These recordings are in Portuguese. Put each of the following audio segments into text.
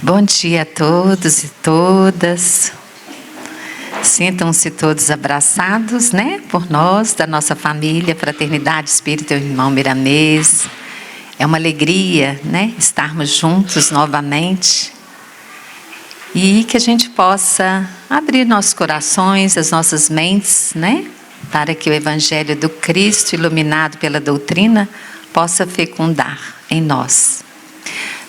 Bom dia a todos e todas. Sintam-se todos abraçados, né? Por nós, da nossa família, Fraternidade Espírita Irmão Miramês. É uma alegria, né? Estarmos juntos novamente. E que a gente possa abrir nossos corações, as nossas mentes, né? Para que o Evangelho do Cristo, iluminado pela doutrina, possa fecundar em nós.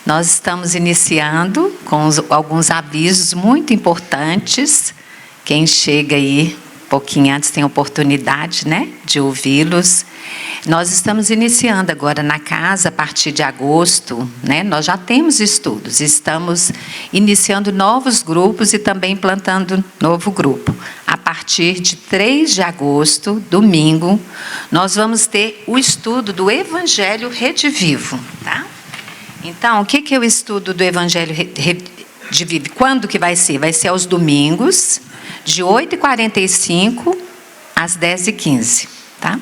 Nós estamos iniciando com alguns avisos muito importantes. Quem chega aí um pouquinho antes tem oportunidade, né, de ouvi-los. Nós estamos iniciando agora na casa a partir de agosto, né? Nós já temos estudos, estamos iniciando novos grupos e também plantando novo grupo. A partir de 3 de agosto, domingo, nós vamos ter o estudo do Evangelho Redivivo, tá? Então, o que é o estudo do Evangelho Redivivo? Quando que vai ser? Vai ser aos domingos, de 8h45 às 10h15, tá?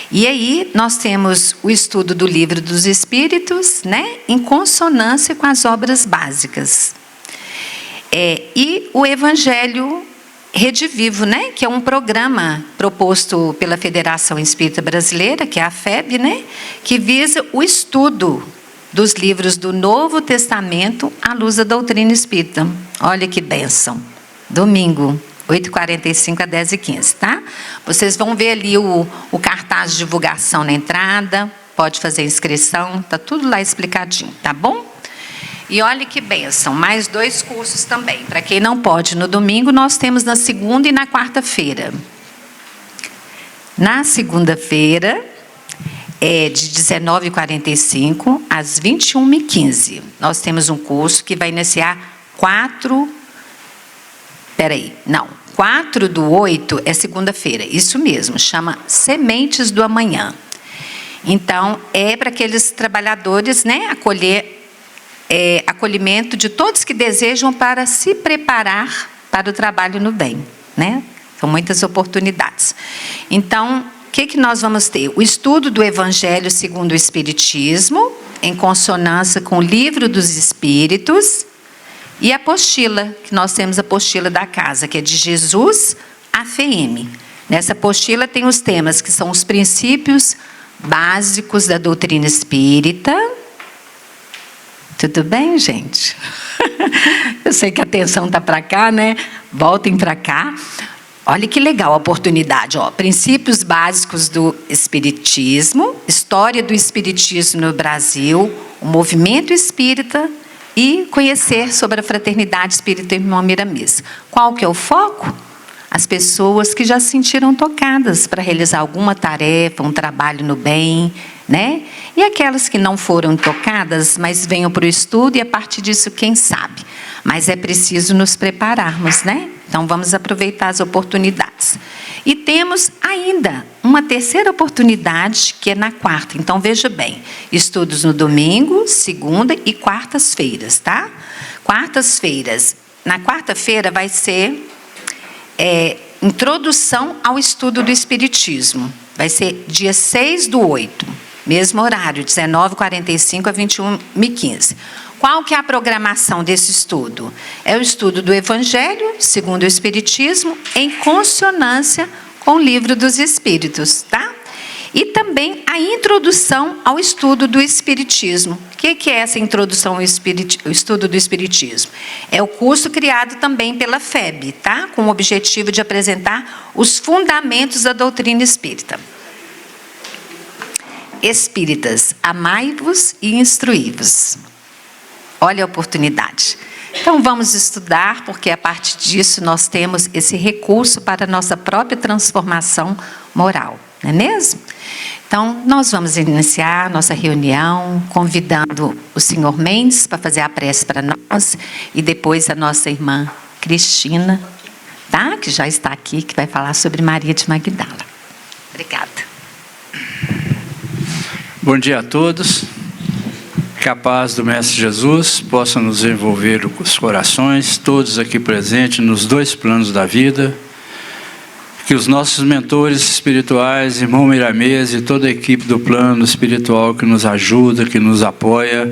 E aí, nós temos o estudo do Livro dos Espíritos, né? Em consonância com as obras básicas. E o Evangelho Redivivo, né? Que é um programa proposto pela Federação Espírita Brasileira, que é a FEB, né? Que visa o estudo dos livros do Novo Testamento à luz da doutrina espírita. Olha que bênção. Domingo, 8h45 a 10h15, tá? Vocês vão ver ali o cartaz de divulgação na entrada, pode fazer inscrição, tá tudo lá explicadinho, tá bom? E olha que bênção, mais 2 cursos também. Para quem não pode no domingo, nós temos na segunda e na quarta-feira. Na segunda-feira, de 19h45 às 21h15. Nós temos um curso que vai iniciar 4/8 é segunda-feira, isso mesmo, chama Sementes do Amanhã. Então, é para aqueles trabalhadores, né, acolhimento de todos que desejam para se preparar para o trabalho no bem, né? São muitas oportunidades. Então, o que nós vamos ter? O estudo do Evangelho segundo o Espiritismo, em consonância com o Livro dos Espíritos, e a apostila, que nós temos a apostila da casa, que é de Jesus à FEM. Nessa apostila tem os temas que são os princípios básicos da doutrina espírita. Tudo bem, gente? Eu sei que a atenção está para cá, né? Voltem para cá. Olha que legal a oportunidade, ó. Princípios básicos do Espiritismo, história do Espiritismo no Brasil, o movimento espírita e conhecer sobre a Fraternidade Espírita Irmão Miramês. Qual que é o foco? As pessoas que já se sentiram tocadas para realizar alguma tarefa, um trabalho no bem, né? E aquelas que não foram tocadas, mas venham para o estudo e a partir disso, quem sabe? Mas é preciso nos prepararmos, né? Então, vamos aproveitar as oportunidades. E temos ainda uma terceira oportunidade, que é na quarta. Então, veja bem, estudos no domingo, segunda e quartas-feiras, tá? Quartas-feiras. Na quarta-feira vai ser introdução ao estudo do Espiritismo. Vai ser dia 6/8, mesmo horário, 19h45 a 21h15. Qual que é a programação desse estudo? É o estudo do Evangelho, segundo o Espiritismo, em consonância com o Livro dos Espíritos, tá? E também a introdução ao estudo do Espiritismo. O que é essa introdução ao estudo do Espiritismo? É o curso criado também pela FEB, tá? Com o objetivo de apresentar os fundamentos da doutrina espírita. Espíritas, amai-vos e instruí-vos. Olha a oportunidade. Então, vamos estudar, porque a partir disso nós temos esse recurso para a nossa própria transformação moral, não é mesmo? Então, nós vamos iniciar nossa reunião, convidando o senhor Mendes para fazer a prece para nós, e depois a nossa irmã Cristina, tá? Que já está aqui, que vai falar sobre Maria de Magdala. Obrigada. Bom dia a todos. Que a paz do Mestre Jesus possa nos envolver os corações, todos aqui presentes nos 2 planos da vida. Que os nossos mentores espirituais, irmão Miramês e toda a equipe do plano espiritual que nos ajuda, que nos apoia,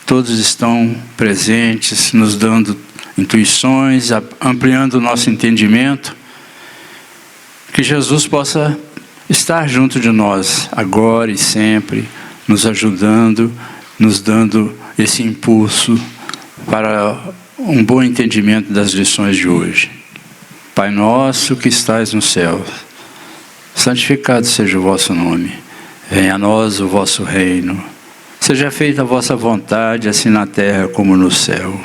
todos estão presentes, nos dando intuições, ampliando o nosso entendimento. Que Jesus possa estar junto de nós, agora e sempre, nos ajudando, nos dando esse impulso para um bom entendimento das lições de hoje. Pai nosso que estais no céu, santificado seja o vosso nome. Venha a nós o vosso reino. Seja feita a vossa vontade, assim na terra como no céu.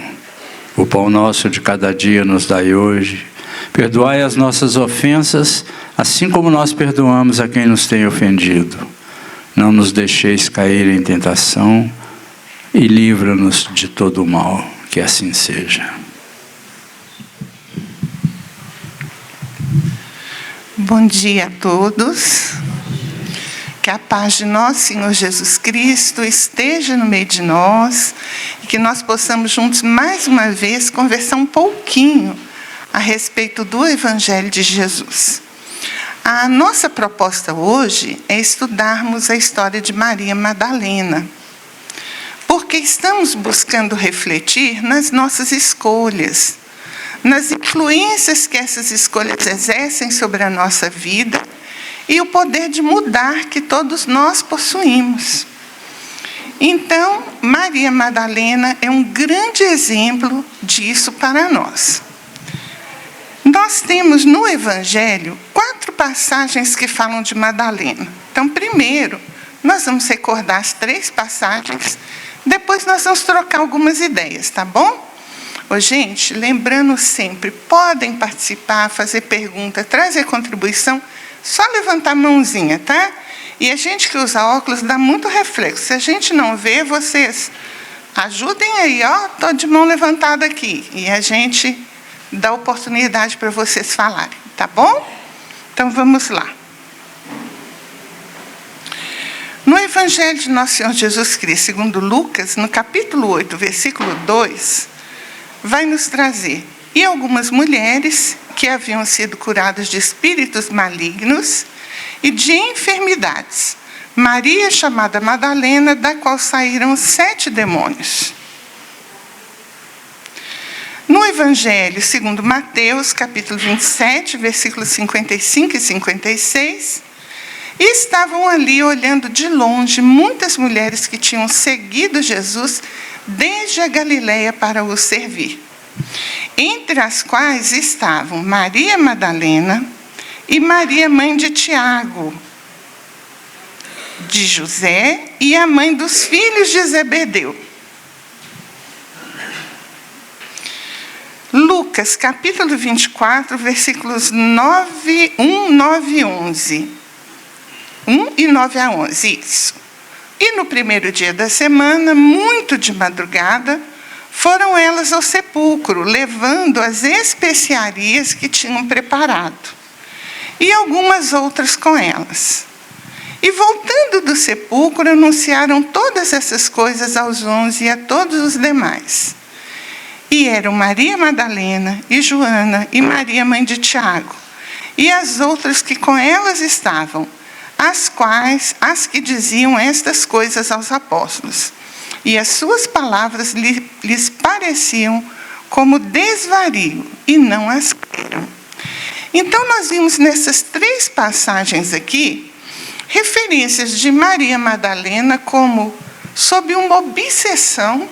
O pão nosso de cada dia nos dai hoje. Perdoai as nossas ofensas, assim como nós perdoamos a quem nos tem ofendido. Não nos deixeis cair em tentação e livra-nos de todo o mal. Que assim seja. Bom dia a todos. Que a paz de nosso Senhor Jesus Cristo esteja no meio de nós e que nós possamos juntos mais uma vez conversar um pouquinho a respeito do Evangelho de Jesus. A nossa proposta hoje é estudarmos a história de Maria Madalena, porque estamos buscando refletir nas nossas escolhas, nas influências que essas escolhas exercem sobre a nossa vida e o poder de mudar que todos nós possuímos. Então, Maria Madalena é um grande exemplo disso para nós. Nós temos no Evangelho 4 passagens que falam de Madalena. Então, primeiro, nós vamos recordar as 3 passagens, depois nós vamos trocar algumas ideias, tá bom? Ô, gente, lembrando sempre, podem participar, fazer pergunta, trazer contribuição, só levantar a mãozinha, tá? E a gente que usa óculos dá muito reflexo. Se a gente não vê, vocês ajudem aí, ó, estou de mão levantada aqui. E a gente dá oportunidade para vocês falarem, tá bom? Então vamos lá. No Evangelho de Nosso Senhor Jesus Cristo, segundo Lucas, no capítulo 8, versículo 2, vai nos trazer: e algumas mulheres que haviam sido curadas de espíritos malignos e de enfermidades. Maria, chamada Madalena, da qual saíram 7 demônios. No Evangelho segundo Mateus, capítulo 27, versículos 55 e 56, estavam ali olhando de longe muitas mulheres que tinham seguido Jesus desde a Galileia para o servir, entre as quais estavam Maria Madalena e Maria, mãe de Tiago, de José, e a mãe dos filhos de Zebedeu. Lucas, capítulo 24, versículos 9, 1, 9 e 11. 1 e 9 a 11, isso. E no primeiro dia da semana, muito de madrugada, foram elas ao sepulcro, levando as especiarias que tinham preparado, e algumas outras com elas. E voltando do sepulcro, anunciaram todas essas coisas aos 11 e a todos os demais. E eram Maria Madalena, e Joana, e Maria, mãe de Tiago, e as outras que com elas estavam, as que diziam estas coisas aos apóstolos. E as suas palavras lhes pareciam como desvario, e não as creram. Então, nós vimos nessas 3 passagens aqui, referências de Maria Madalena como sob uma obsessão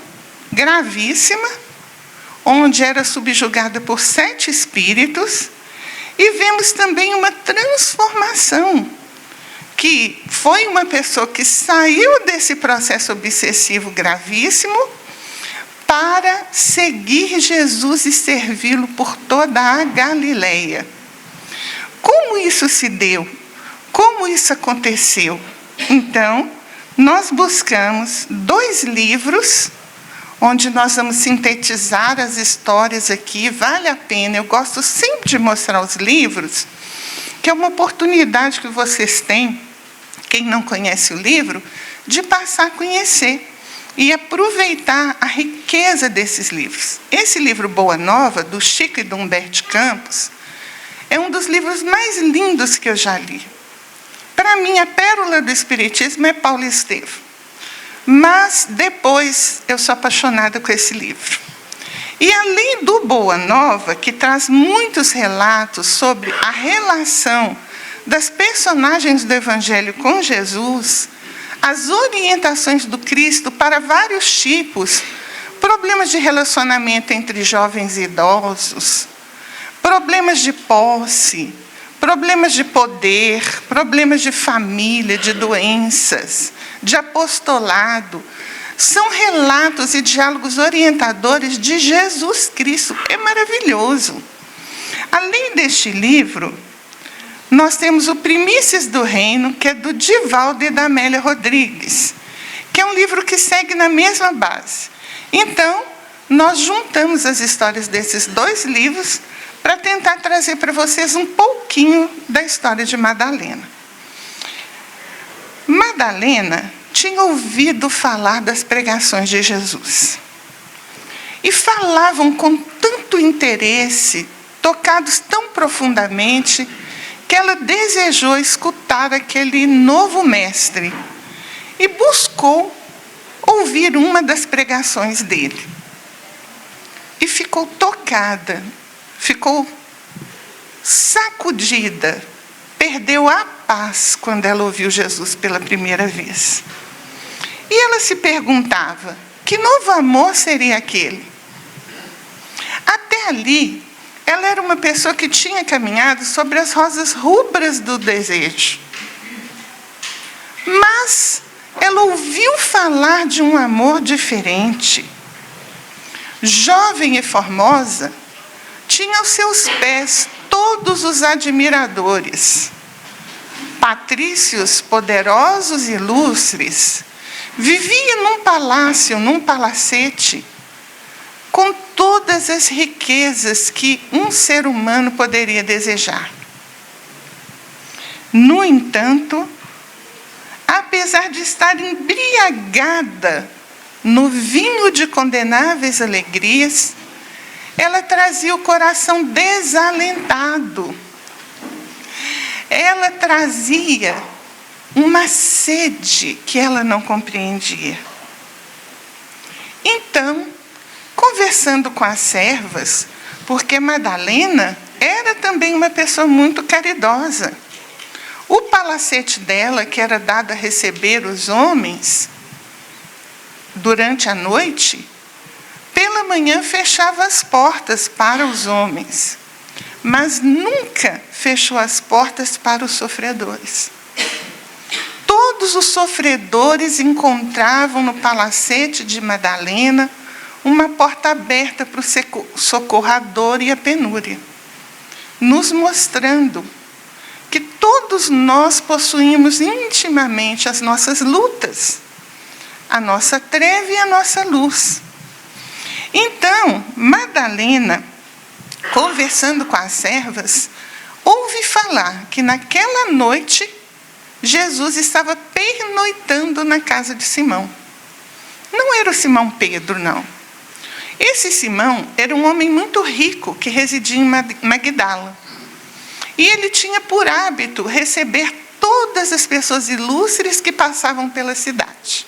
gravíssima, onde era subjugada por 7 espíritos, e vemos também uma transformação, que foi uma pessoa que saiu desse processo obsessivo gravíssimo para seguir Jesus e servi-lo por toda a Galileia. Como isso se deu? Como isso aconteceu? Então, nós buscamos 2 livros, onde nós vamos sintetizar as histórias aqui. Vale a pena, eu gosto sempre de mostrar os livros, que é uma oportunidade que vocês têm, quem não conhece o livro, de passar a conhecer e aproveitar a riqueza desses livros. Esse livro Boa Nova, do Chico e do Humberto Campos, é um dos livros mais lindos que eu já li. Para mim, a pérola do Espiritismo é Paulo Estevam. Mas depois eu sou apaixonada com esse livro. E além do Boa Nova, que traz muitos relatos sobre a relação das personagens do Evangelho com Jesus, as orientações do Cristo para vários tipos, problemas de relacionamento entre jovens e idosos, problemas de posse, problemas de poder, problemas de família, de doenças, de apostolado, são relatos e diálogos orientadores de Jesus Cristo. É maravilhoso. Além deste livro, nós temos o Primícias do Reino, que é do Divaldo e da Amélia Rodrigues, que é um livro que segue na mesma base. Então, nós juntamos as histórias desses dois livros para tentar trazer para vocês um pouquinho da história de Madalena. Madalena tinha ouvido falar das pregações de Jesus. E falavam com tanto interesse, tocados tão profundamente, que ela desejou escutar aquele novo mestre e buscou ouvir uma das pregações dele. E ficou tocada, ficou sacudida, perdeu a paz quando ela ouviu Jesus pela primeira vez. E ela se perguntava, que novo amor seria aquele? Até ali, ela era uma pessoa que tinha caminhado sobre as rosas rubras do desejo. Mas ela ouviu falar de um amor diferente. Jovem e formosa, tinha aos seus pés todos os admiradores. Patrícios poderosos e ilustres, vivia num palácio, num palacete, com todas as riquezas que um ser humano poderia desejar. No entanto, apesar de estar embriagada no vinho de condenáveis alegrias, ela trazia o coração desalentado. Ela trazia uma sede que ela não compreendia. Então, conversando com as servas, porque Madalena era também uma pessoa muito caridosa. O palacete dela, que era dado a receber os homens durante a noite, pela manhã fechava as portas para os homens, mas nunca fechou as portas para os sofredores. Todos os sofredores encontravam no palacete de Madalena uma porta aberta para o socorro à dor e à penúria, nos mostrando que todos nós possuímos intimamente as nossas lutas, a nossa treva e a nossa luz. Então, Madalena, conversando com as servas, ouve falar que naquela noite Jesus estava pernoitando na casa de Simão. Não era o Simão Pedro, não. Esse Simão era um homem muito rico que residia em Magdala. E ele tinha por hábito receber todas as pessoas ilustres que passavam pela cidade.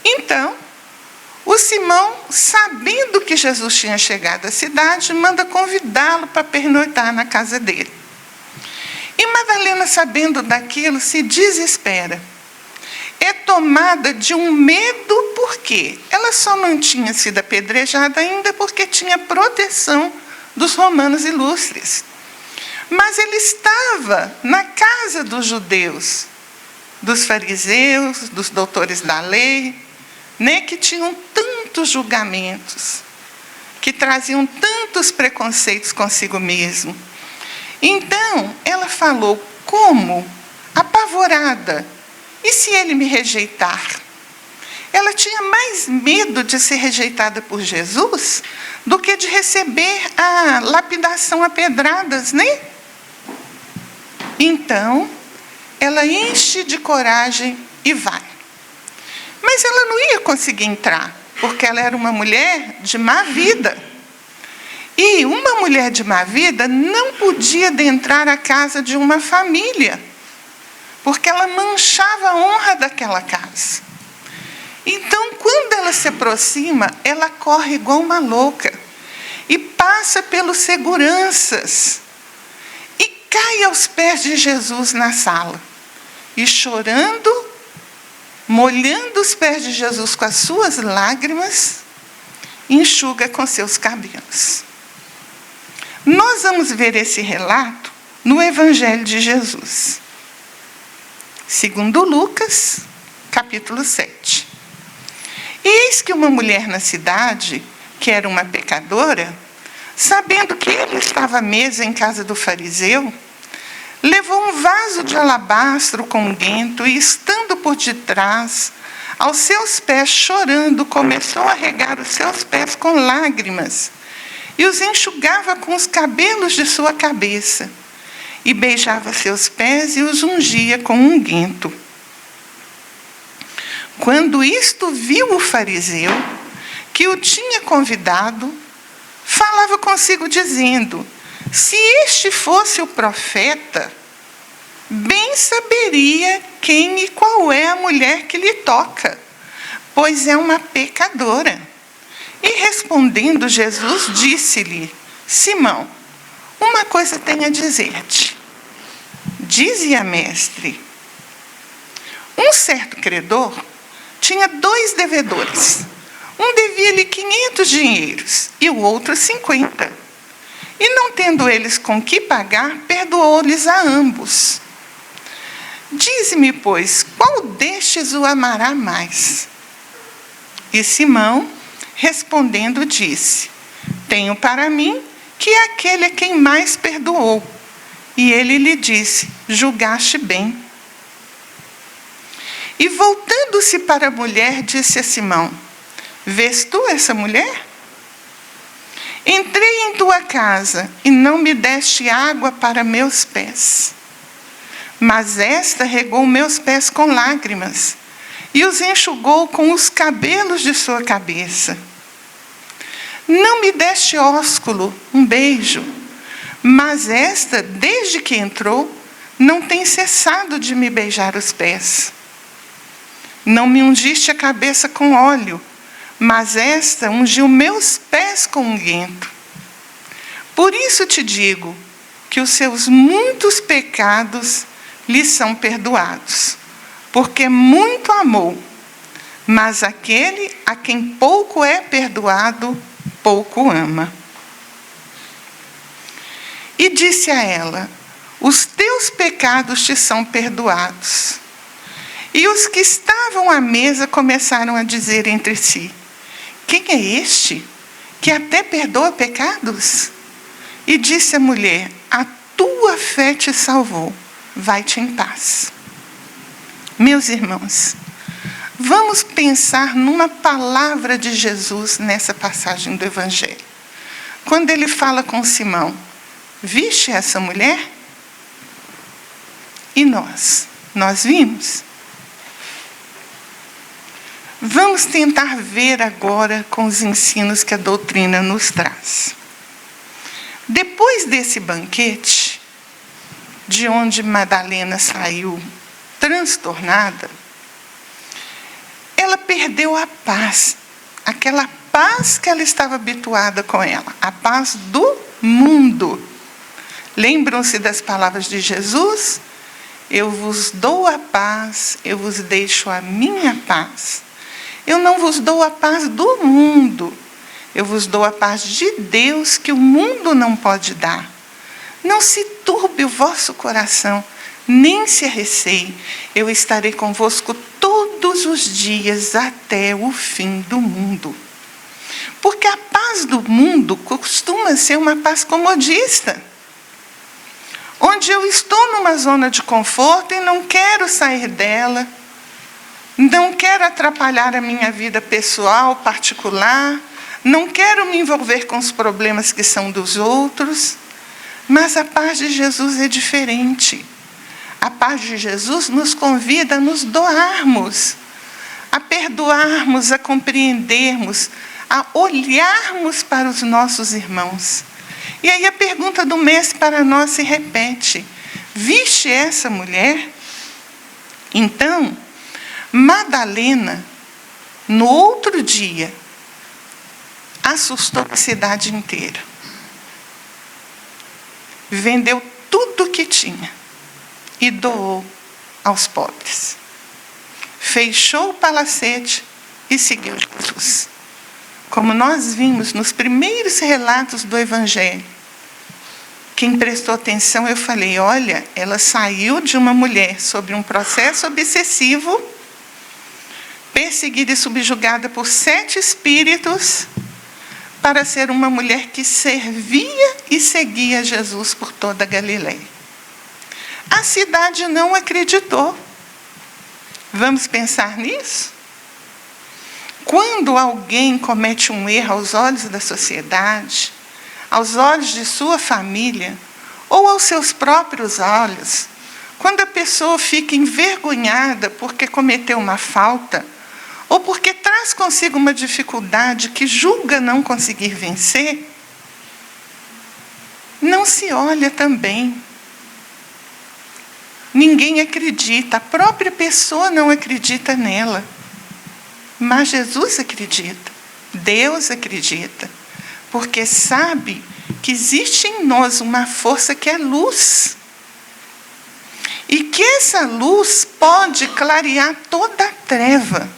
Então, o Simão, sabendo que Jesus tinha chegado à cidade, manda convidá-lo para pernoitar na casa dele. E Madalena, sabendo daquilo, se desespera. É tomada de um medo, porque ela só não tinha sido apedrejada ainda porque tinha proteção dos romanos ilustres. Mas ele estava na casa dos judeus, dos fariseus, dos doutores da lei, né, que tinham tantos julgamentos, que traziam tantos preconceitos consigo mesmo. Então, ela falou, como? Apavorada. E se ele me rejeitar? Ela tinha mais medo de ser rejeitada por Jesus do que de receber a lapidação a pedradas, né? Então, ela enche de coragem e vai. Mas ela não ia conseguir entrar, porque ela era uma mulher de má vida. E uma mulher de má vida não podia adentrar a casa de uma família, porque ela manchava a honra daquela casa. Então, quando ela se aproxima, ela corre igual uma louca e passa pelos seguranças e cai aos pés de Jesus na sala. E chorando, molhando os pés de Jesus com as suas lágrimas, enxuga com seus cabelos. Nós vamos ver esse relato no Evangelho de Jesus, segundo Lucas, capítulo 7. E eis que uma mulher na cidade, que era uma pecadora, sabendo que ele estava à mesa em casa do fariseu, levou um vaso de alabastro com unguento e, estando por detrás, aos seus pés, chorando, começou a regar os seus pés com lágrimas e os enxugava com os cabelos de sua cabeça e beijava seus pés e os ungia com unguento. Quando isto viu o fariseu, que o tinha convidado, falava consigo dizendo: se este fosse o profeta, bem saberia quem e qual é a mulher que lhe toca, pois é uma pecadora. E respondendo Jesus, disse-lhe: Simão, uma coisa tenho a dizer-te. Dize-a, mestre. Um certo credor tinha 2 devedores. Um devia-lhe 500 dinheiros e o outro 50. E não tendo eles com que pagar, perdoou-lhes a ambos. Dize-me, pois, qual destes o amará mais? E Simão, respondendo, disse: tenho para mim que aquele é quem mais perdoou. E ele lhe disse: julgaste bem. E voltando-se para a mulher, disse a Simão: vês tu essa mulher? Entrei em tua casa e não me deste água para meus pés. Mas esta regou meus pés com lágrimas e os enxugou com os cabelos de sua cabeça. Não me deste ósculo, um beijo, mas esta, desde que entrou, não tem cessado de me beijar os pés. Não me ungiste a cabeça com óleo, mas esta ungiu meus pés com unguento. Por isso te digo que os seus muitos pecados lhe são perdoados, porque muito amou. Mas aquele a quem pouco é perdoado, pouco ama. E disse a ela: os teus pecados te são perdoados. E os que estavam à mesa começaram a dizer entre si: quem é este que até perdoa pecados? E disse a mulher: a tua fé te salvou, vai-te em paz. Meus irmãos, vamos pensar numa palavra de Jesus nessa passagem do Evangelho. Quando ele fala com Simão: viste essa mulher? E nós vimos. Vamos tentar ver agora com os ensinos que a doutrina nos traz. Depois desse banquete, de onde Madalena saiu transtornada, ela perdeu a paz, aquela paz que ela estava habituada com ela, a paz do mundo. Lembram-se das palavras de Jesus? Eu vos dou a paz, eu vos deixo a minha paz. Eu não vos dou a paz do mundo, eu vos dou a paz de Deus que o mundo não pode dar. Não se turbe o vosso coração, nem se arreceie. Eu estarei convosco todos os dias até o fim do mundo. Porque a paz do mundo costuma ser uma paz comodista, onde eu estou numa zona de conforto e não quero sair dela, não quero atrapalhar a minha vida pessoal, particular, não quero me envolver com os problemas que são dos outros. Mas a paz de Jesus é diferente. A paz de Jesus nos convida a nos doarmos, a perdoarmos, a compreendermos, a olharmos para os nossos irmãos. E aí a pergunta do mestre para nós se repete: viste essa mulher? Então, Madalena no outro dia, assustou a cidade inteira. Vendeu tudo o que tinha e doou aos pobres. Fechou o palacete e seguiu Jesus. Como nós vimos nos primeiros relatos do Evangelho, quem prestou atenção, eu falei, olha, ela saiu de uma mulher sobre um processo obsessivo, perseguida e subjugada por 7 espíritos, para ser uma mulher que servia e seguia Jesus por toda a Galileia. A cidade não acreditou. Vamos pensar nisso? Quando alguém comete um erro aos olhos da sociedade, aos olhos de sua família, ou aos seus próprios olhos, quando a pessoa fica envergonhada porque cometeu uma falta, ou porque traz consigo uma dificuldade que julga não conseguir vencer, não se olha também. Ninguém acredita, a própria pessoa não acredita nela. Mas Jesus acredita, Deus acredita, porque sabe que existe em nós uma força que é luz. E que essa luz pode clarear toda a treva.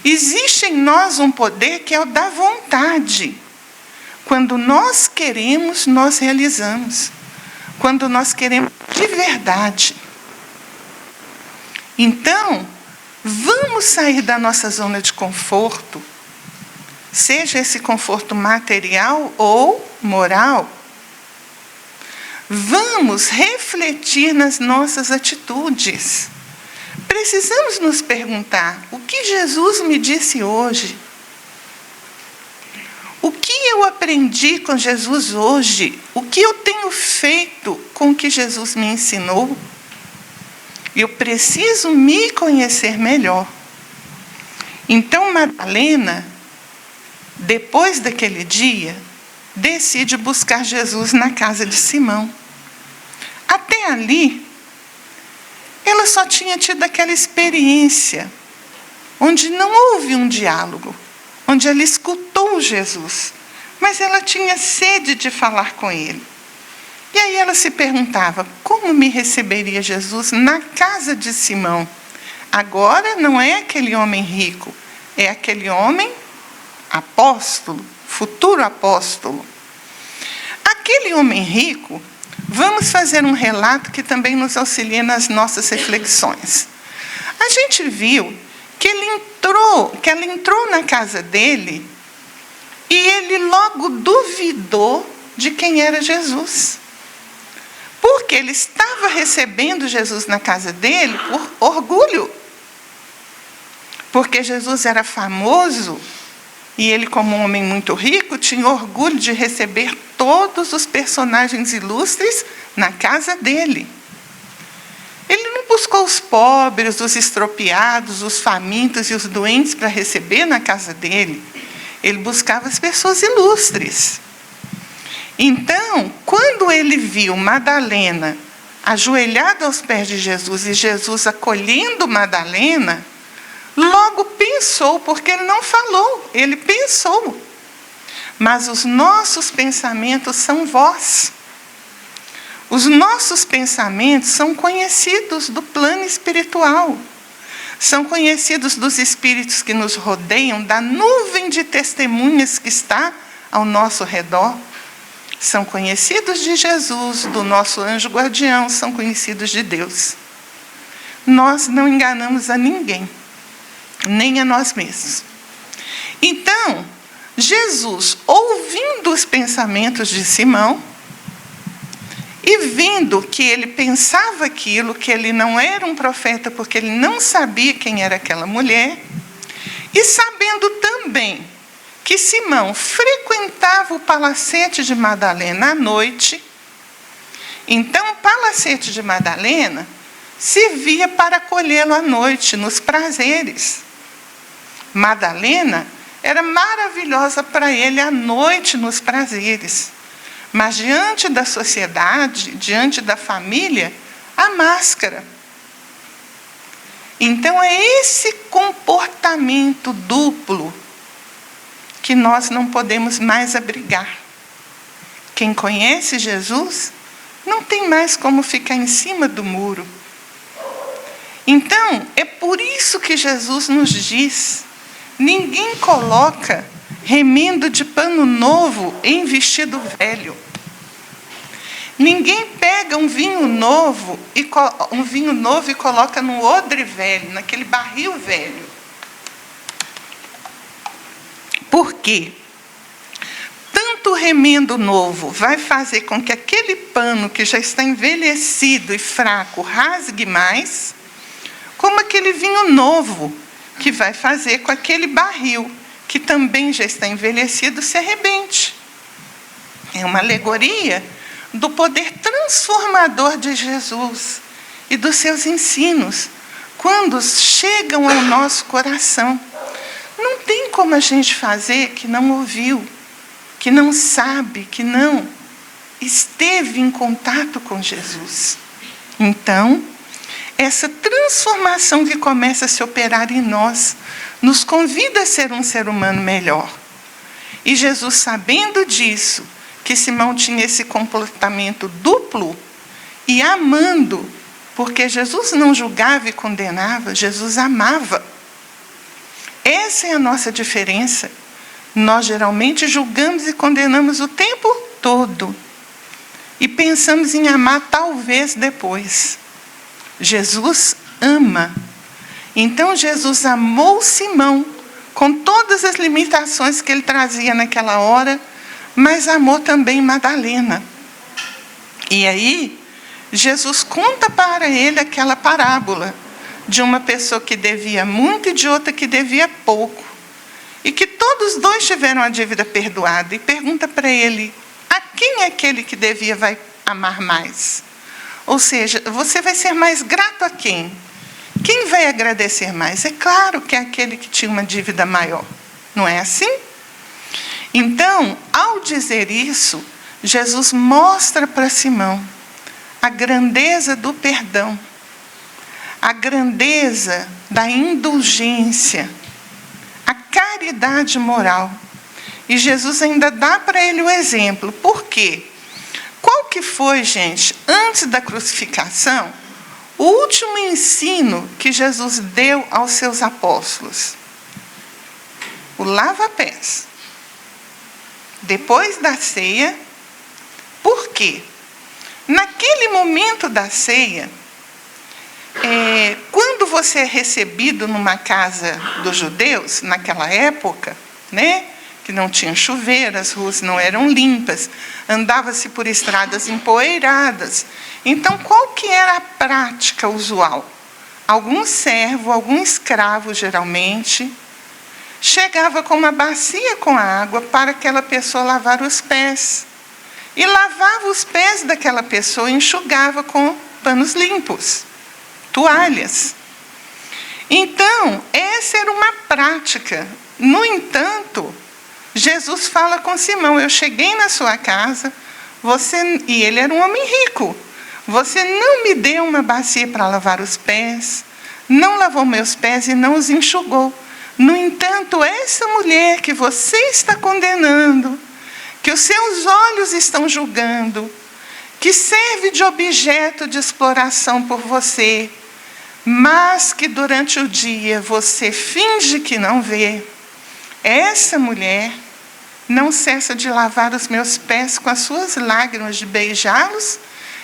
Existe em nós um poder que é o da vontade. Quando nós queremos, nós realizamos. Quando nós queremos de verdade. Então, vamos sair da nossa zona de conforto, seja esse conforto material ou moral. Vamos refletir nas nossas atitudes. Precisamos nos perguntar, o que Jesus me disse hoje? O que eu aprendi com Jesus hoje? O que eu tenho feito com o que Jesus me ensinou? Eu preciso me conhecer melhor. Então, Madalena, depois daquele dia, decide buscar Jesus na casa de Simão. Até ali, ela só tinha tido aquela experiência, onde não houve um diálogo, onde ela escutou Jesus, mas ela tinha sede de falar com ele. E aí ela se perguntava, como me receberia Jesus na casa de Simão? Agora não é aquele homem rico, é aquele homem apóstolo, futuro apóstolo. Aquele homem rico, vamos fazer um relato que também nos auxilia nas nossas reflexões. A gente viu que ela entrou na casa dele e ele logo duvidou de quem era Jesus. Porque ele estava recebendo Jesus na casa dele por orgulho. Porque Jesus era famoso e ele, como um homem muito rico, tinha orgulho de receber todos os personagens ilustres na casa dele. Ele não buscou os pobres, os estropiados, os famintos e os doentes para receber na casa dele. Ele buscava as pessoas ilustres. Então, quando ele viu Madalena ajoelhada aos pés de Jesus e Jesus acolhendo Madalena, logo pensou, porque ele não falou, ele pensou. Mas os nossos pensamentos são voz. Os nossos pensamentos são conhecidos do plano espiritual. São conhecidos dos espíritos que nos rodeiam, da nuvem de testemunhas que está ao nosso redor. São conhecidos de Jesus, do nosso anjo guardião, são conhecidos de Deus. Nós não enganamos a ninguém, nem a nós mesmos. Então, Jesus, ouvindo os pensamentos de Simão, e vendo que ele pensava aquilo, que ele não era um profeta, porque ele não sabia quem era aquela mulher, e sabendo também que Simão frequentava o palacete de Madalena à noite, então o palacete de Madalena servia para acolhê-lo à noite, nos prazeres. Madalena era maravilhosa para ele à noite, nos prazeres. Mas diante da sociedade, diante da família, a máscara. Então é esse comportamento duplo que nós não podemos mais abrigar. Quem conhece Jesus não tem mais como ficar em cima do muro. Então, é por isso que Jesus nos diz: ninguém coloca remendo de pano novo em vestido velho. Ninguém pega um vinho novo e coloca no odre velho, naquele barril velho. Por quê? Tanto o remendo novo vai fazer com que aquele pano que já está envelhecido e fraco rasgue mais, como aquele vinho novo que vai fazer com aquele barril que também já está envelhecido se arrebente. É uma alegoria do poder transformador de Jesus e dos seus ensinos, quando chegam ao nosso coração. Não tem como a gente fazer que não ouviu, que não sabe, que não esteve em contato com Jesus. Então, essa transformação que começa a se operar em nós, nos convida a ser um ser humano melhor. E Jesus, sabendo disso, que Simão tinha esse comportamento duplo, e amando, porque Jesus não julgava e condenava, Jesus amava. Essa é a nossa diferença. Nós geralmente julgamos e condenamos o tempo todo. E pensamos em amar talvez depois. Jesus ama. Então Jesus amou Simão, com todas as limitações que ele trazia naquela hora, mas amou também Madalena. E aí, Jesus conta para ele aquela parábola de uma pessoa que devia muito e de outra que devia pouco. E que todos dois tiveram a dívida perdoada. E pergunta para ele: a quem é aquele que devia vai amar mais? Ou seja, você vai ser mais grato a quem? Quem vai agradecer mais? É claro que é aquele que tinha uma dívida maior. Não é assim? Então, ao dizer isso, Jesus mostra para Simão a grandeza do perdão, a grandeza da indulgência, a caridade moral. E Jesus ainda dá para ele o exemplo. Por quê? Qual que foi, gente, antes da crucificação, o último ensino que Jesus deu aos seus apóstolos? O lava-pés. Depois da ceia. Por quê? Naquele momento da ceia, quando você é recebido numa casa dos judeus, naquela época, né, que não tinha chuveiro, as ruas não eram limpas, andava-se por estradas empoeiradas. Então, qual que era a prática usual? Algum servo, algum escravo, geralmente, chegava com uma bacia com água para aquela pessoa lavar os pés. E lavava os pés daquela pessoa e enxugava com panos limpos, toalhas. Então, essa era uma prática. No entanto, Jesus fala com Simão: eu cheguei na sua casa, e ele era um homem rico. Você não me deu uma bacia para lavar os pés, não lavou meus pés e não os enxugou. No entanto, essa mulher que você está condenando, que os seus olhos estão julgando, que serve de objeto de exploração por você, mas que durante o dia você finge que não vê, essa mulher não cessa de lavar os meus pés com as suas lágrimas, de beijá-los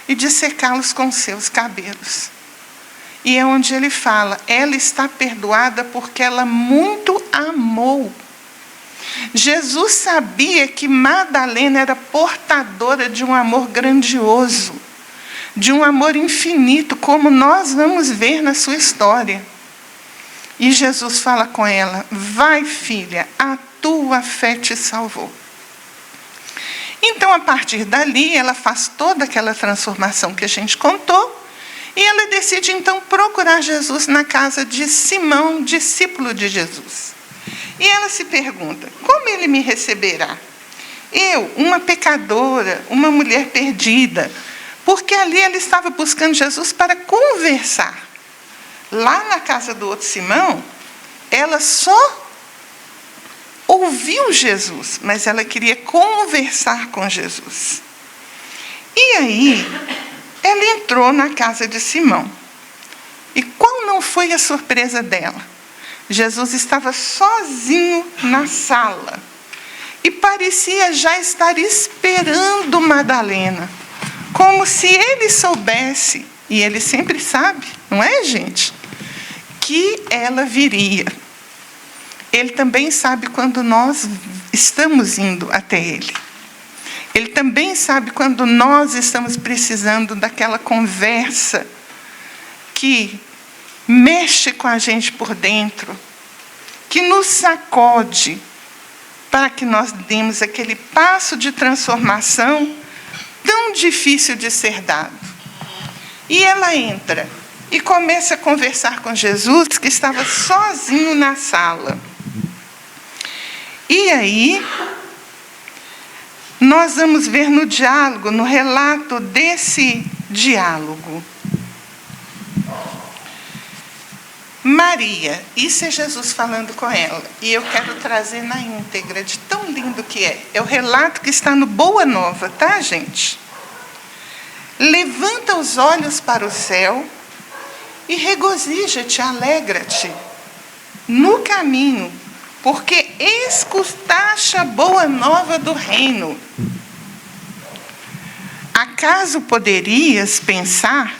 e de secá-los com seus cabelos. E é onde ele fala: ela está perdoada porque ela muito amou. Jesus sabia que Madalena era portadora de um amor grandioso, de um amor infinito, como nós vamos ver na sua história. E Jesus fala com ela: vai, filha, a tua fé te salvou. Então, a partir dali, ela faz toda aquela transformação que a gente contou, e ela decide, então, procurar Jesus na casa de Simão, discípulo de Jesus. E ela se pergunta: como ele me receberá? Eu, uma pecadora, uma mulher perdida. Porque ali ela estava buscando Jesus para conversar. lá na casa do outro Simão, ela só ouviu Jesus, mas ela queria conversar com Jesus. E aí, ela entrou na casa de Simão. E qual não foi a surpresa dela? Jesus estava sozinho na sala. E parecia já estar esperando Madalena. Como se ele soubesse, e ele sempre sabe, não é, gente? Que ela viria. Ele também sabe quando nós estamos indo até ele. Ele também sabe quando nós estamos precisando daquela conversa que mexe com a gente por dentro, que nos sacode, para que nós demos aquele passo de transformação tão difícil de ser dado. E ela entra e começa a conversar com Jesus, que estava sozinho na sala. E aí, nós vamos ver no diálogo, no relato desse diálogo. Maria, isso é Jesus falando com ela. E eu quero trazer na íntegra, de tão lindo que é. É o relato que está no Boa Nova, tá, gente? Levanta os olhos para o céu e regozija-te, alegra-te no caminho, porque escutaste a boa nova do reino. Acaso poderias pensar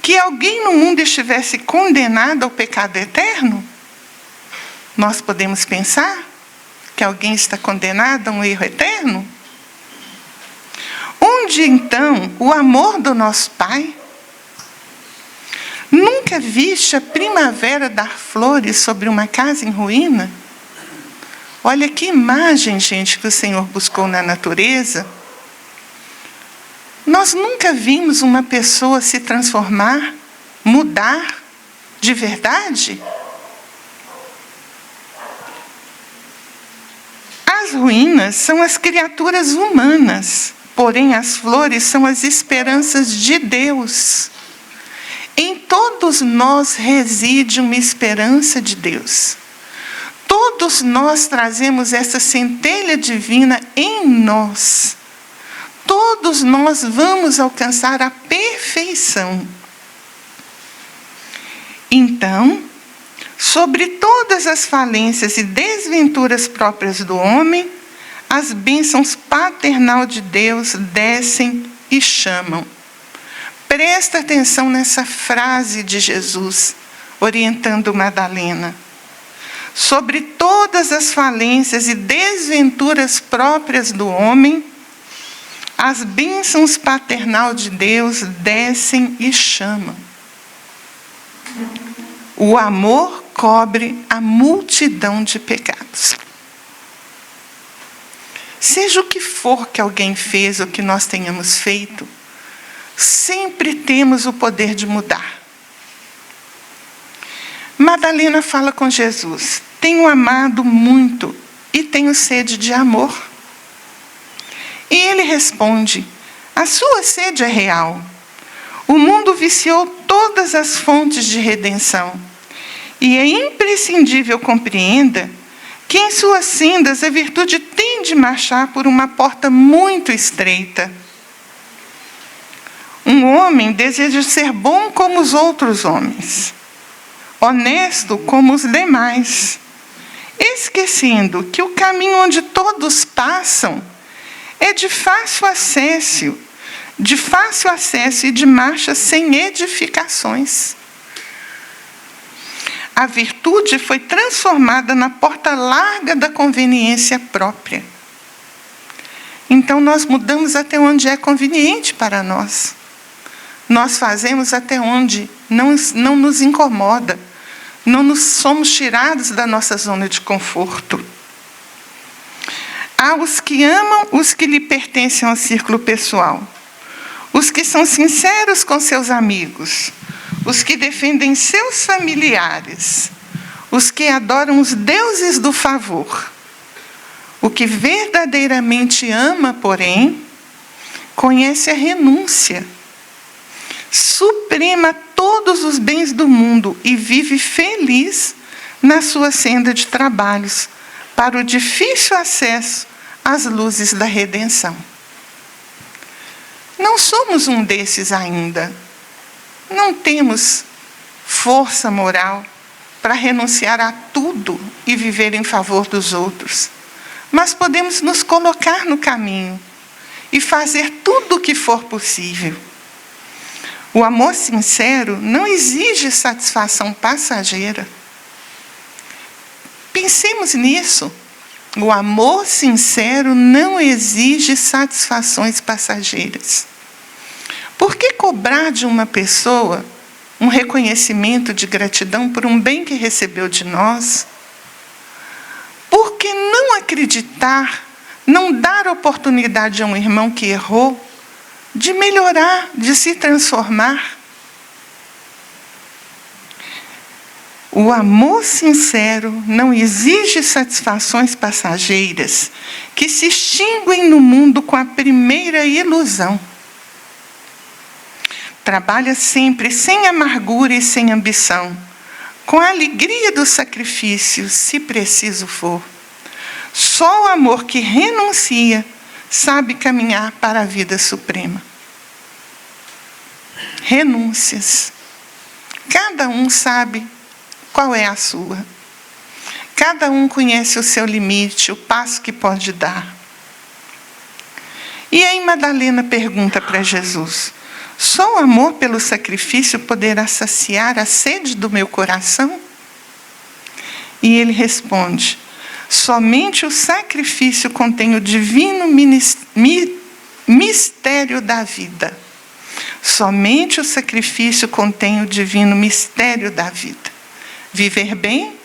que alguém no mundo estivesse condenado ao pecado eterno? Nós podemos pensar que alguém está condenado a um erro eterno? Onde, então, o amor do nosso Pai? Nunca viste a primavera dar flores sobre uma casa em ruína? Olha que imagem, gente, que o Senhor buscou na natureza. Nós nunca vimos uma pessoa se transformar, mudar de verdade? As ruínas são as criaturas humanas, porém as flores são as esperanças de Deus. Em todos nós reside uma esperança de Deus. Todos nós trazemos essa centelha divina em nós. Todos nós vamos alcançar a perfeição. Então, sobre todas as falências e desventuras próprias do homem, as bênçãos paternal de Deus descem e chamam. Presta atenção nessa frase de Jesus, orientando Madalena. Sobre todas as falências e desventuras próprias do homem, as bênçãos paternal de Deus descem e chamam. O amor cobre a multidão de pecados. Seja o que for que alguém fez ou que nós tenhamos feito, sempre temos o poder de mudar. Madalena fala com Jesus: tenho amado muito e tenho sede de amor. E ele responde: a sua sede é real. O mundo viciou todas as fontes de redenção. E é imprescindível compreenda que em suas sendas a virtude tem de marchar por uma porta muito estreita. Um homem deseja ser bom como os outros homens, honesto como os demais, esquecendo que o caminho onde todos passam é de fácil acesso e de marcha sem edificações. A virtude foi transformada na porta larga da conveniência própria. Então nós mudamos até onde é conveniente para nós. Nós fazemos até onde não nos incomoda. Não somos tirados da nossa zona de conforto. Há os que amam os que lhe pertencem ao círculo pessoal. Os que são sinceros com seus amigos. Os que defendem seus familiares. Os que adoram os deuses do favor. O que verdadeiramente ama, porém, conhece a renúncia. suprima todos os bens do mundo e vive feliz na sua senda de trabalhos para o difícil acesso às luzes da redenção. Não somos um desses ainda. Não temos força moral para renunciar a tudo e viver em favor dos outros. Mas podemos nos colocar no caminho e fazer tudo o que for possível. O amor sincero não exige satisfação passageira. Pensemos nisso. O amor sincero não exige satisfações passageiras. Por que cobrar de uma pessoa um reconhecimento de gratidão por um bem que recebeu de nós? Por que não acreditar, não dar oportunidade a um irmão que errou de melhorar, de se transformar? O amor sincero não exige satisfações passageiras que se extinguem no mundo com a primeira ilusão. Trabalha sempre sem amargura e sem ambição, com a alegria do sacrifício, se preciso for. Só o amor que renuncia sabe caminhar para a vida suprema. Renúncias. Cada um sabe qual é a sua. Cada um conhece o seu limite, o passo que pode dar. E aí Madalena pergunta para Jesus: só o amor pelo sacrifício poderá saciar a sede do meu coração? E ele responde: somente o sacrifício contém o divino mistério da vida. Somente o sacrifício contém o divino mistério da vida. Viver bem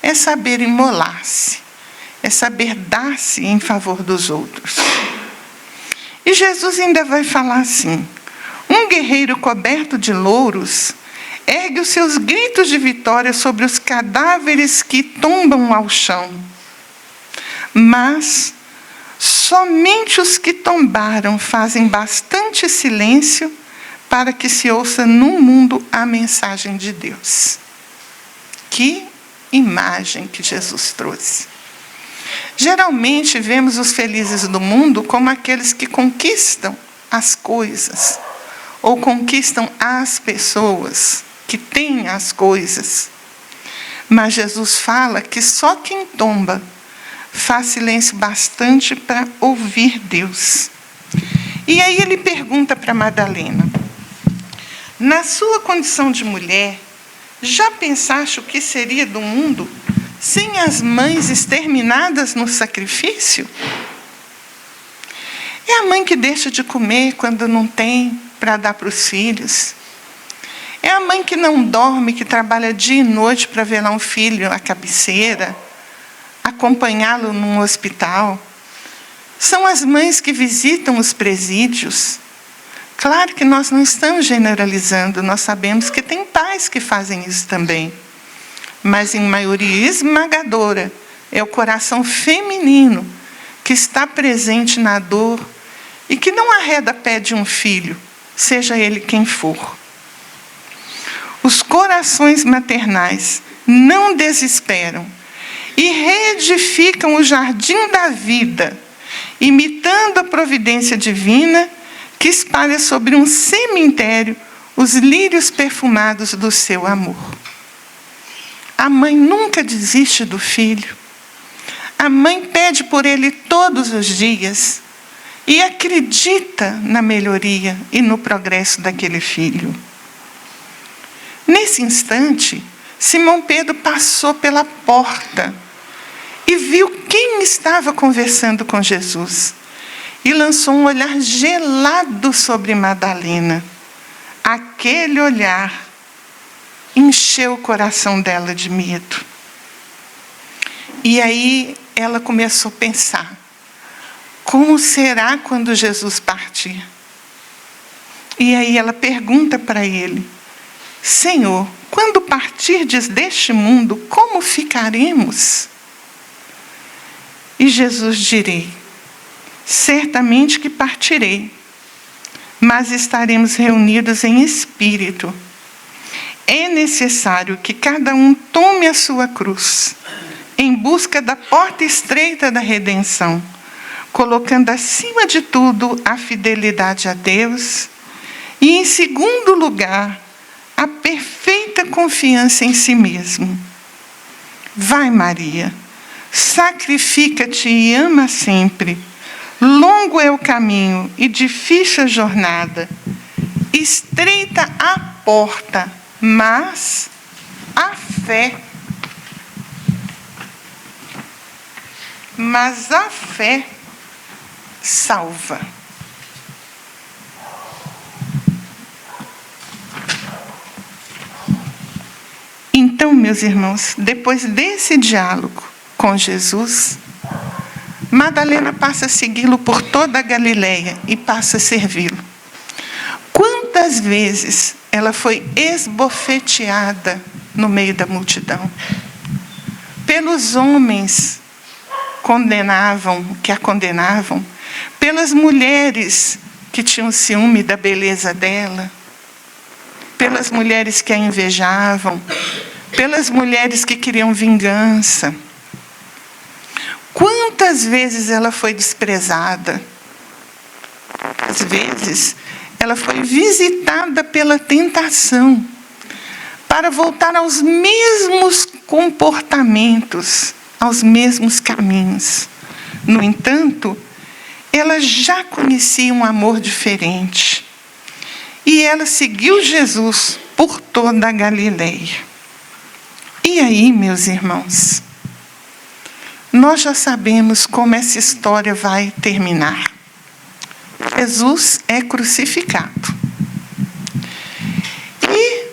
é saber imolar-se, é saber dar-se em favor dos outros. E Jesus ainda vai falar assim: um guerreiro coberto de louros ergue os seus gritos de vitória sobre os cadáveres que tombam ao chão. Mas somente os que tombaram fazem bastante silêncio para que se ouça no mundo a mensagem de Deus. Que imagem que Jesus trouxe. Geralmente vemos os felizes do mundo como aqueles que conquistam as coisas, ou conquistam as pessoas, que têm as coisas. Mas Jesus fala que só quem tomba faz silêncio bastante para ouvir Deus. E aí ele pergunta para Madalena: na sua condição de mulher, já pensaste o que seria do mundo sem as mães exterminadas no sacrifício? É a mãe que deixa de comer quando não tem para dar para os filhos. É a mãe que não dorme, que trabalha dia e noite para velar um filho à cabeceira, acompanhá-lo num hospital. São as mães que visitam os presídios. Claro que nós não estamos generalizando, nós sabemos que tem pais que fazem isso também. Mas, em maioria esmagadora, é o coração feminino que está presente na dor e que não arreda pé de um filho, seja ele quem for. Os corações maternais não desesperam e reedificam o jardim da vida, imitando a providência divina que espalha sobre um cemitério os lírios perfumados do seu amor. A mãe nunca desiste do filho. A mãe pede por ele todos os dias e acredita na melhoria e no progresso daquele filho. Nesse instante, Simão Pedro passou pela porta e viu quem estava conversando com Jesus. E lançou um olhar gelado sobre Madalena. Aquele olhar encheu o coração dela de medo. E aí ela começou a pensar: como será quando Jesus partir? E aí ela pergunta para ele: Senhor, quando partirdes deste mundo, como ficaremos? E Jesus direi: certamente que partirei, mas estaremos reunidos em espírito. É necessário que cada um tome a sua cruz, em busca da porta estreita da redenção, colocando acima de tudo a fidelidade a Deus e, em segundo lugar, a perfeita confiança em si mesmo. Vai, Maria, sacrifica-te e ama sempre. Longo é o caminho e difícil a jornada. Estreita a porta, mas a fé salva. Então, meus irmãos, depois desse diálogo com Jesus, Madalena passa a segui-lo por toda a Galileia e passa a servi-lo. Quantas vezes ela foi esbofeteada no meio da multidão pelos homens que a condenavam, pelas mulheres que tinham ciúme da beleza dela, pelas mulheres que a invejavam, pelas mulheres que queriam vingança. Quantas vezes ela foi desprezada? Às vezes, ela foi visitada pela tentação para voltar aos mesmos comportamentos, aos mesmos caminhos. No entanto, ela já conhecia um amor diferente. E ela seguiu Jesus por toda a Galileia. E aí, meus irmãos, nós já sabemos como essa história vai terminar. Jesus é crucificado. E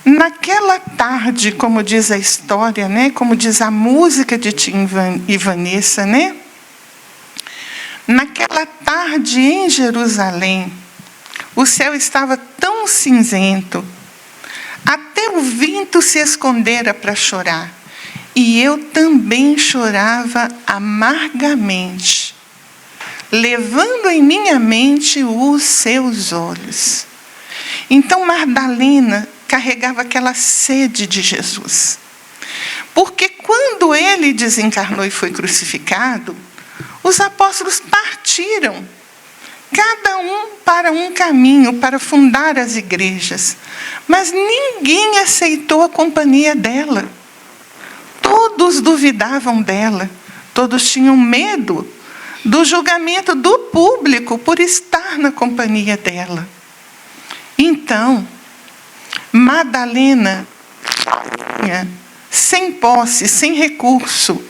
naquela tarde, como diz a história, né? Como diz a música de Tim e Vanessa, né? Naquela tarde em Jerusalém, o céu estava tão cinzento, até o vento se escondera para chorar. E eu também chorava amargamente, levando em minha mente os seus olhos. Então Madalena carregava aquela sede de Jesus. Porque quando ele desencarnou e foi crucificado, os apóstolos partiram, cada um para um caminho, para fundar as igrejas. Mas ninguém aceitou a companhia dela. Todos duvidavam dela. Todos tinham medo do julgamento do público por estar na companhia dela. Então, Madalena, sem posse, sem recurso,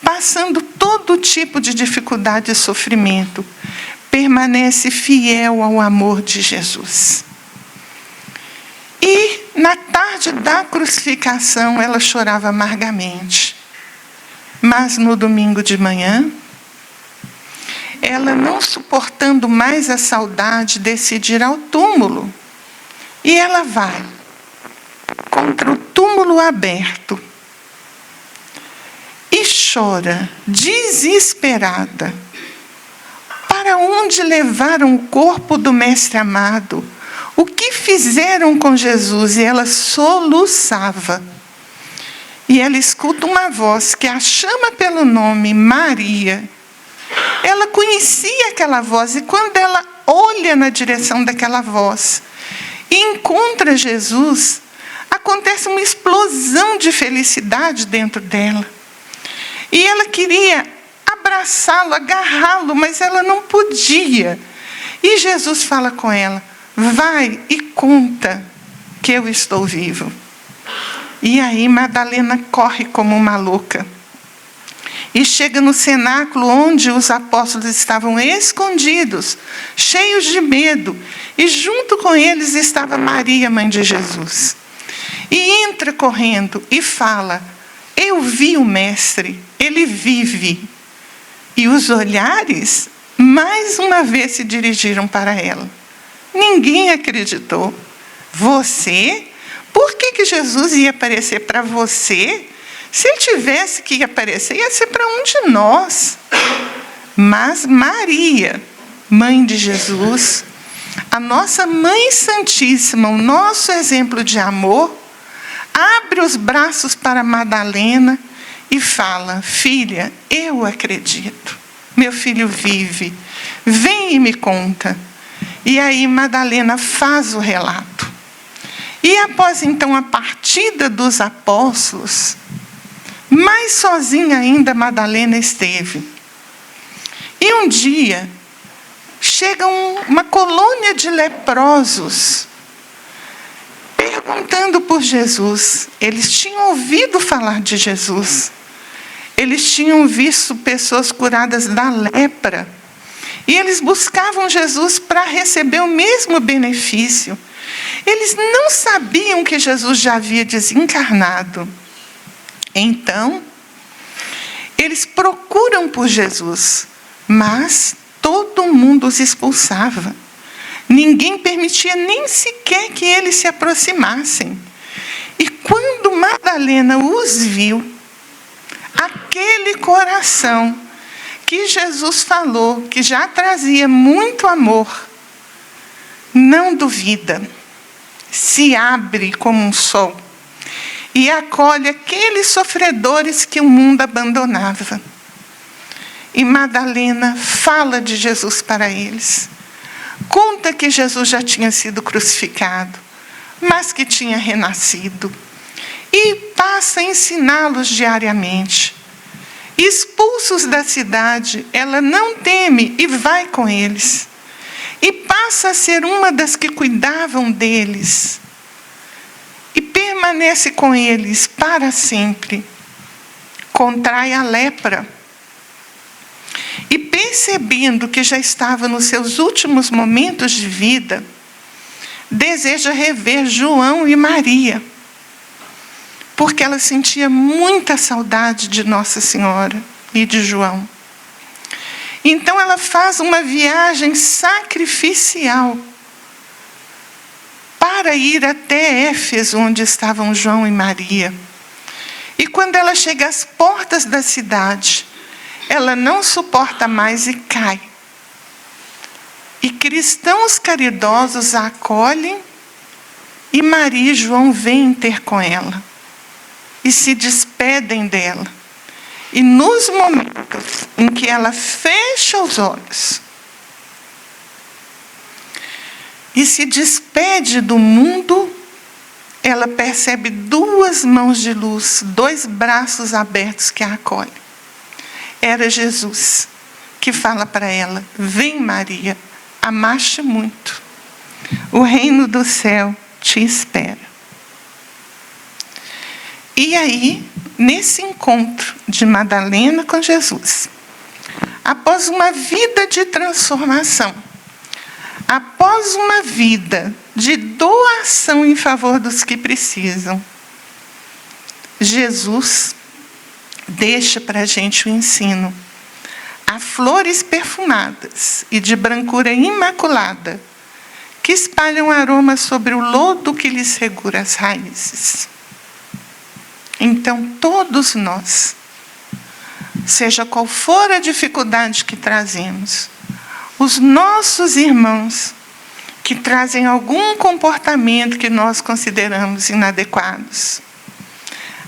passando todo tipo de dificuldade e sofrimento, permanece fiel ao amor de Jesus. E, na tarde da crucificação, ela chorava amargamente. Mas, no domingo de manhã, ela, não suportando mais a saudade, decide ir ao túmulo. E ela vai contra o túmulo aberto e chora, desesperada. Para onde levaram o corpo do Mestre amado? O que fizeram com Jesus? E ela soluçava. E ela escuta uma voz que a chama pelo nome, Maria. Ela conhecia aquela voz, e quando ela olha na direção daquela voz e encontra Jesus, acontece uma explosão de felicidade dentro dela. E ela queria abraçá-lo, agarrá-lo, mas ela não podia. E Jesus fala com ela: vai e conta que eu estou vivo. E aí Madalena corre como uma louca. E chega no cenáculo onde os apóstolos estavam escondidos, cheios de medo. E junto com eles estava Maria, mãe de Jesus. E entra correndo e fala: eu vi o Mestre, ele vive. E os olhares, mais uma vez, se dirigiram para ela. Ninguém acreditou. Você? Por que Jesus ia aparecer para você? Se ele tivesse que aparecer, ia ser para um de nós. Mas Maria, mãe de Jesus, a nossa Mãe Santíssima, o nosso exemplo de amor, abre os braços para Madalena e fala: filha, eu acredito, meu filho vive, vem e me conta. E aí Madalena faz o relato. E após então a partida dos apóstolos, mais sozinha ainda Madalena esteve. E um dia, chega uma colônia de leprosos, perguntando por Jesus. Eles tinham ouvido falar de Jesus. Eles tinham visto pessoas curadas da lepra. E eles buscavam Jesus para receber o mesmo benefício. Eles não sabiam que Jesus já havia desencarnado. Então, eles procuram por Jesus, mas todo mundo os expulsava. Ninguém permitia nem sequer que eles se aproximassem. E quando Madalena os viu, aquele coração que Jesus falou, que já trazia muito amor, não duvida, se abre como um sol e acolhe aqueles sofredores que o mundo abandonava. E Madalena fala de Jesus para eles. Conta que Jesus já tinha sido crucificado, mas que tinha renascido. E passa a ensiná-los diariamente. Expulsos da cidade, ela não teme e vai com eles. E passa a ser uma das que cuidavam deles. E permanece com eles para sempre. Contrai a lepra. E percebendo que já estava nos seus últimos momentos de vida, deseja rever João e Maria, porque ela sentia muita saudade de Nossa Senhora e de João. Então ela faz uma viagem sacrificial para ir até Éfeso, onde estavam João e Maria. E quando ela chega às portas da cidade, ela não suporta mais e cai. E cristãos caridosos a acolhem, e Maria e João vêm ter com ela. E se despedem dela. E nos momentos em que ela fecha os olhos e se despede do mundo, ela percebe duas mãos de luz, dois braços abertos que a acolhem. Era Jesus que fala para ela: vem, Maria, amaste muito. O reino do céu te espera. E aí, nesse encontro de Madalena com Jesus, após uma vida de transformação, após uma vida de doação em favor dos que precisam, Jesus deixa para a gente o ensino: há flores perfumadas e de brancura imaculada que espalham aroma sobre o lodo que lhes segura as raízes. Então, todos nós, seja qual for a dificuldade que trazemos, os nossos irmãos que trazem algum comportamento que nós consideramos inadequados,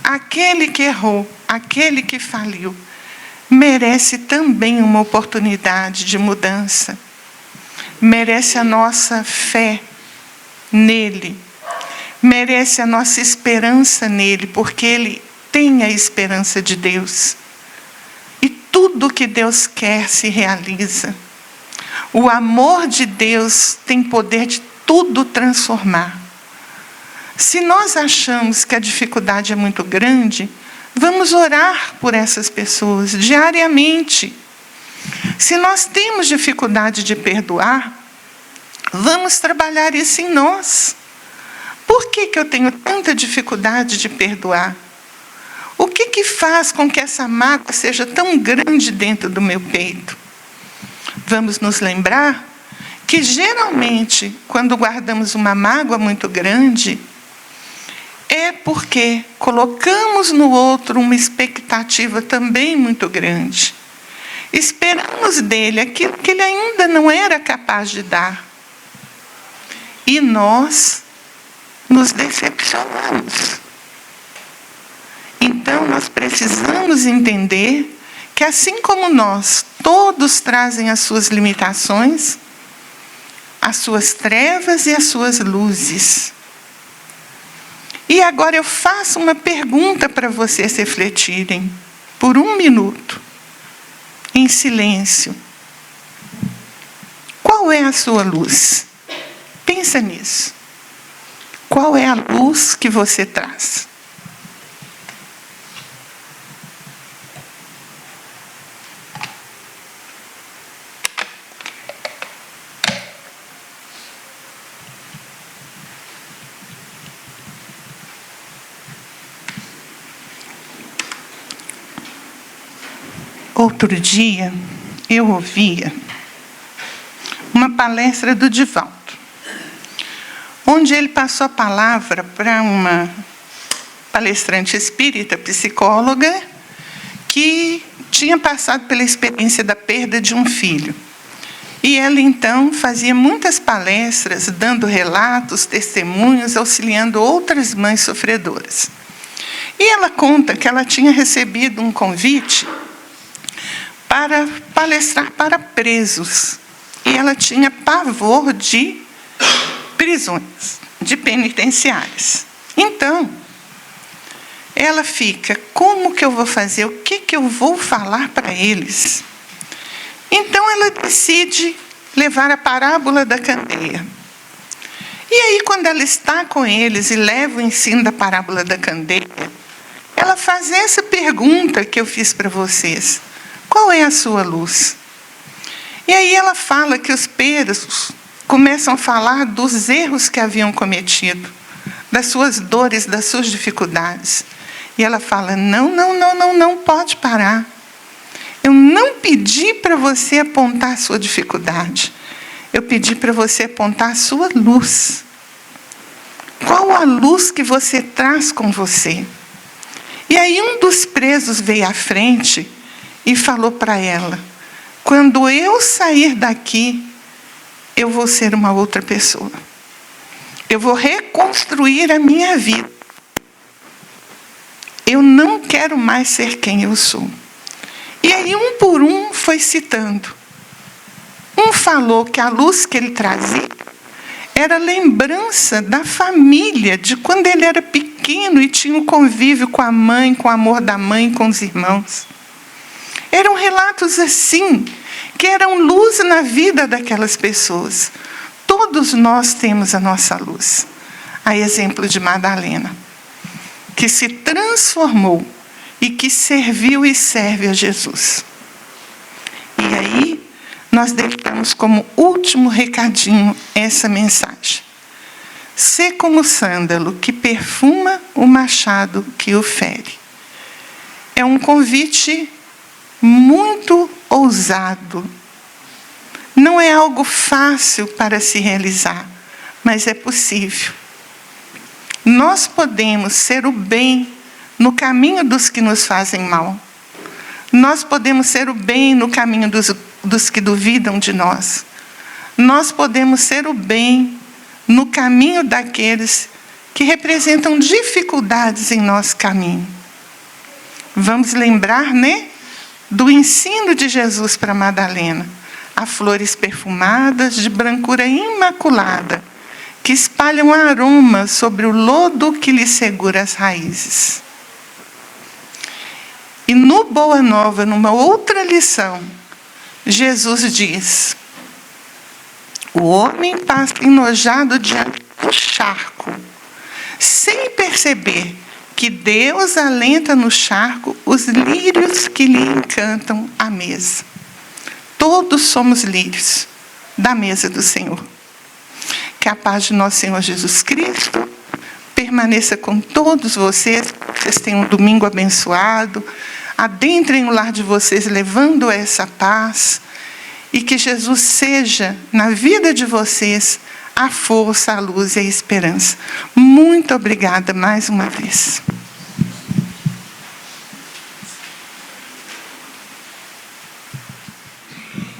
aquele que errou, aquele que faliu, merece também uma oportunidade de mudança. Merece a nossa fé nele. Merece a nossa esperança nele, porque ele tem a esperança de Deus. E tudo que Deus quer se realiza. O amor de Deus tem poder de tudo transformar. Se nós achamos que a dificuldade é muito grande, vamos orar por essas pessoas diariamente. Se nós temos dificuldade de perdoar, vamos trabalhar isso em nós. Por que eu tenho tanta dificuldade de perdoar? O que faz com que essa mágoa seja tão grande dentro do meu peito? Vamos nos lembrar que, geralmente, quando guardamos uma mágoa muito grande, é porque colocamos no outro uma expectativa também muito grande. Esperamos dele aquilo que ele ainda não era capaz de dar. E nós nos decepcionamos. Então, nós precisamos entender que, assim como nós, todos trazem as suas limitações, as suas trevas e as suas luzes. E agora eu faço uma pergunta para vocês refletirem, por 1 minuto, em silêncio. Qual é a sua luz? Pensa nisso. Qual é a luz que você traz? Outro dia, eu ouvia uma palestra do Divaldo, onde ele passou a palavra para uma palestrante espírita, psicóloga, que tinha passado pela experiência da perda de um filho. E ela, então, fazia muitas palestras, dando relatos, testemunhos, auxiliando outras mães sofredoras. E ela conta que ela tinha recebido um convite para palestrar para presos. E ela tinha pavor de prisões, de penitenciárias. Então, ela fica, como que eu vou fazer? O que eu vou falar para eles? Então, ela decide levar a parábola da candeia. E aí, quando ela está com eles e leva o ensino da parábola da candeia, ela faz essa pergunta que eu fiz para vocês. Qual é a sua luz? E aí ela fala que os presos começam a falar dos erros que haviam cometido, das suas dores, das suas dificuldades. E ela fala, não pode parar. Eu não pedi para você apontar a sua dificuldade. Eu pedi para você apontar a sua luz. Qual a luz que você traz com você? E aí um dos presos veio à frente e falou para ela, quando eu sair daqui, eu vou ser uma outra pessoa. Eu vou reconstruir a minha vida. Eu não quero mais ser quem eu sou. E aí, um por um, foi citando. Um falou que a luz que ele trazia era lembrança da família, de quando ele era pequeno e tinha um convívio com a mãe, com o amor da mãe, com os irmãos. Eram relatos assim, que eram luz na vida daquelas pessoas. Todos nós temos a nossa luz. A exemplo de Madalena, que se transformou e que serviu e serve a Jesus. E aí, nós deixamos como último recadinho essa mensagem. Sê como o sândalo que perfuma o machado que o fere. É um convite muito ousado. Não é algo fácil para se realizar, mas é possível. Nós podemos ser o bem no caminho dos que nos fazem mal. Nós podemos ser o bem no caminho dos que duvidam de nós. Nós podemos ser o bem no caminho daqueles que representam dificuldades em nosso caminho. Vamos lembrar, né? Do ensino de Jesus para Madalena, a flores perfumadas de brancura imaculada, que espalham aroma sobre o lodo que lhe segura as raízes. E no Boa Nova, numa outra lição, Jesus diz, o homem passa enojado diante do charco, sem perceber que Deus alenta no charco os lírios que lhe encantam a mesa. Todos somos lírios da mesa do Senhor. Que a paz de nosso Senhor Jesus Cristo permaneça com todos vocês. Vocês tenham um domingo abençoado. Adentrem o lar de vocês levando essa paz. E que Jesus seja, na vida de vocês, a força, a luz e a esperança. Muito obrigada mais uma vez.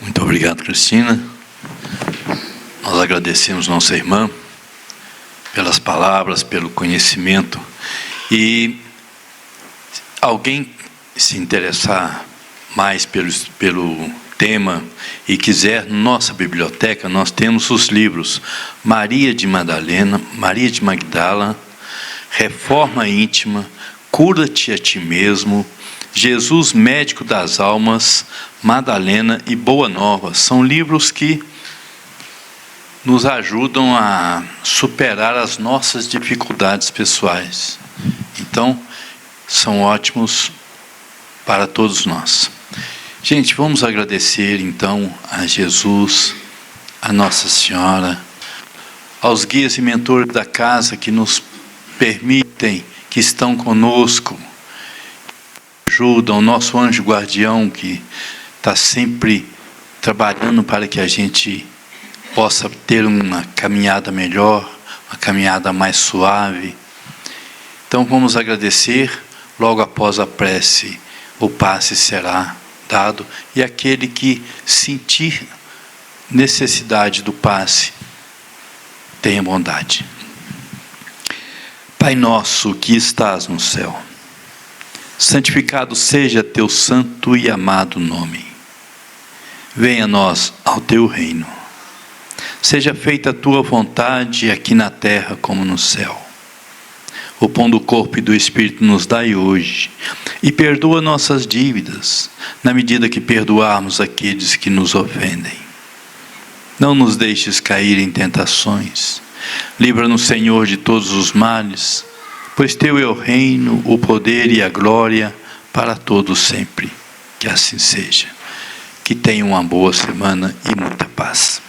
Muito obrigado, Cristina. Nós agradecemos nossa irmã pelas palavras, pelo conhecimento. E alguém se interessar mais pelo tema e quiser, nossa biblioteca, nós temos os livros Maria de Madalena, Maria de Magdala, Reforma Íntima, Cura-te a ti mesmo, Jesus Médico das Almas, Madalena e Boa Nova. São livros que nos ajudam a superar as nossas dificuldades pessoais. Então, são ótimos para todos nós. Gente, vamos agradecer então a Jesus, a Nossa Senhora, aos guias e mentores da casa que nos permitem, que estão conosco, ajudam, o nosso anjo guardião que está sempre trabalhando para que a gente possa ter uma caminhada melhor, uma caminhada mais suave. Então vamos agradecer, logo após a prece, o passe será dado, e aquele que sentir necessidade do passe, tenha bondade. Pai nosso que estás no céu, santificado seja teu santo e amado nome. Venha a nós ao teu reino. Seja feita a tua vontade aqui na terra como no céu. O pão do corpo e do Espírito nos dai hoje, e perdoa nossas dívidas, na medida que perdoarmos aqueles que nos ofendem. Não nos deixes cair em tentações, livra-nos, Senhor, de todos os males, pois teu é o reino, o poder e a glória para todos sempre. Que assim seja. Que tenham uma boa semana e muita paz.